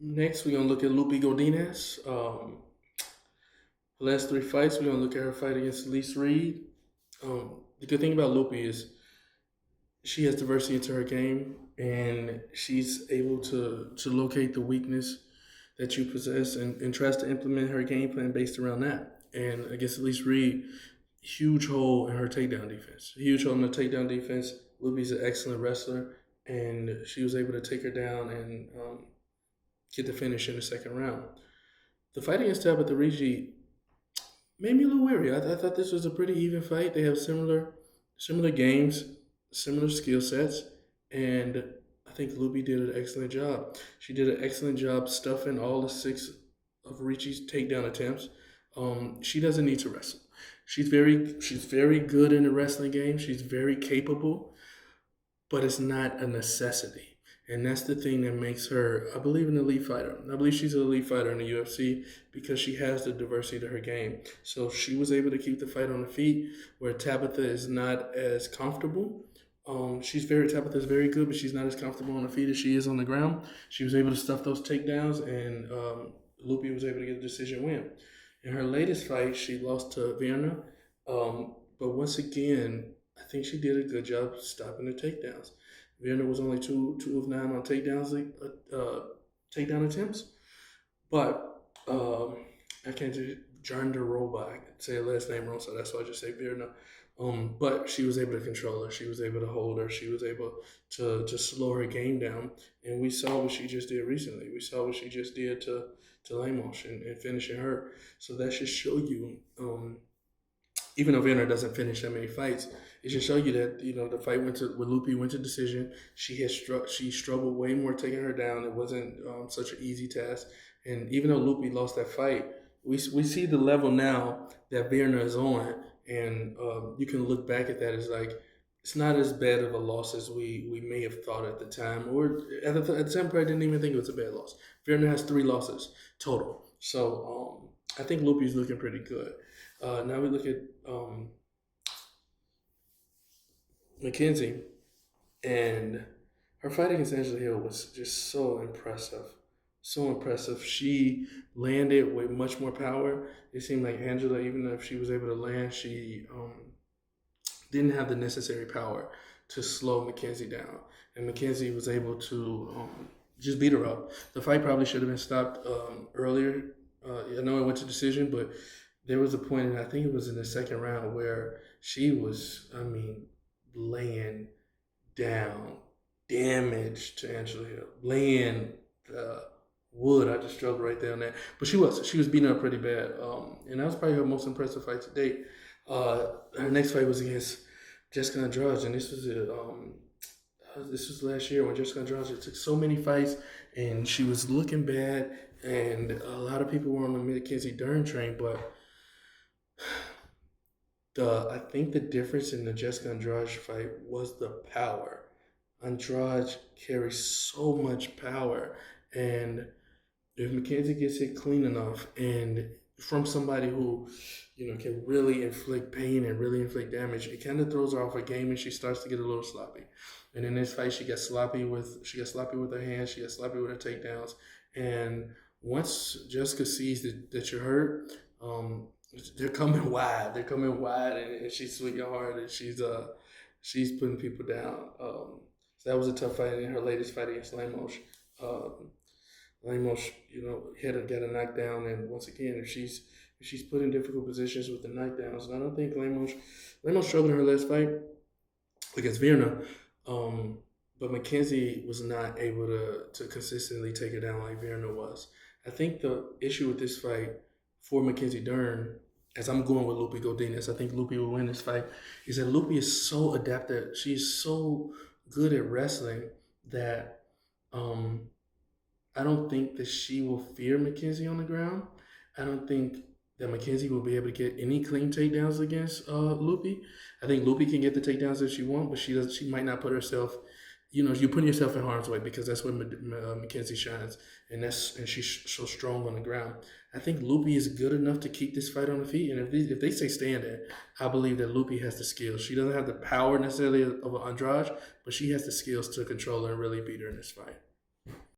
Next, we're gonna look at Lupita Godinez. The last three fights, we're gonna look at her fight against Elise Reed. The good thing about Lupi is she has diversity into her game, and she's able to locate the weakness that you possess and tries to implement her game plan based around that. And against Elise Reed, huge hole in her takedown defense. Huge hole in the takedown defense. Lupi's an excellent wrestler, and she was able to take her down and get the finish in the second round. The fight against Tabitha Ricci made me a little weary. I thought this was a pretty even fight. They have similar games, similar skill sets, and I think Luby did an excellent job. She did an excellent job stuffing all the six of Ricci's takedown attempts. She doesn't need to wrestle. She's very good in the wrestling game. She's very capable, but it's not a necessity. And that's the thing that makes her, I believe, an elite fighter. I believe she's an elite fighter in the UFC because she has the diversity to her game. So she was able to keep the fight on the feet where Tabitha is not as comfortable. Tabitha is very good, but she's not as comfortable on the feet as she is on the ground. She was able to stuff those takedowns, and Lupi was able to get a decision win. In her latest fight, she lost to Vienna. But once again, I think she did a good job stopping the takedowns. Vienna was only two of nine on takedown attempts, but I can't do Jandaroba. I can say her last name wrong, so that's why I just say Vienna. But she was able to control her. She was able to hold her. She was able to slow her game down. And we saw what she just did recently. We saw what she just did to Lemos and finishing her. So that should show you even though Vanner doesn't finish that many fights, it should show you that the fight when Lupi went to decision. She struggled way more taking her down. It wasn't such an easy task. And even though Lupi lost that fight, we see the level now that Vanner is on, and you can look back at that as like it's not as bad of a loss as we may have thought at the time, or at the time I didn't even think it was a bad loss. Vanner has 3 losses total, so I think Lupi's looking pretty good. Now we look at Mackenzie, and her fight against Angela Hill was just so impressive. So impressive. She landed with much more power. It seemed like Angela, even if she was able to land, she didn't have the necessary power to slow Mackenzie down. And Mackenzie was able to just beat her up. The fight probably should have been stopped earlier. I know it went to decision, but there was a point, and I think it was in the second round, where she was, laying down damage to Angela Hill, laying wood. I just struggled right there on that. But she was beating up pretty bad, and that was probably her most impressive fight to date. Her next fight was against Jessica Andrade, and this was last year when Jessica Andrade took so many fights, and she was looking bad, and a lot of people were on the Mackenzie Dern train, but I think the difference in the Jessica Andrade fight was the power. Andrade carries so much power, and if Mackenzie gets it clean enough and from somebody who can really inflict pain and really inflict damage, it kind of throws her off her game, and she starts to get a little sloppy. And in this fight, she got sloppy with her hands, she got sloppy with her takedowns, and once Jessica sees that you're hurt, they're coming wide. They're coming wide, and she's swinging hard, and she's putting people down. So that was a tough fight in her latest fight against Lemos. Lemos, got a knockdown, and once again, if she's put in difficult positions with the knockdowns, and I don't think Lemos struggled in her last fight against Vienna, but Mackenzie was not able to consistently take her down like Vienna was. I think the issue with this fight for Mackenzie Dern, as I'm going with Lupi Godinez, I think Lupi will win this fight, is that Lupi is so adapted. She's so good at wrestling that I don't think that she will fear Mackenzie on the ground. I don't think that Mackenzie will be able to get any clean takedowns against Lupi. I think Lupi can get the takedowns that she wants, but she might not put herself. You're putting yourself in harm's way because that's where Mackenzie shines, and she's so strong on the ground. I think Lupi is good enough to keep this fight on the feet, and if they say standing, I believe that Lupi has the skills. She doesn't have the power necessarily of Andrade, but she has the skills to control her and really beat her in this fight.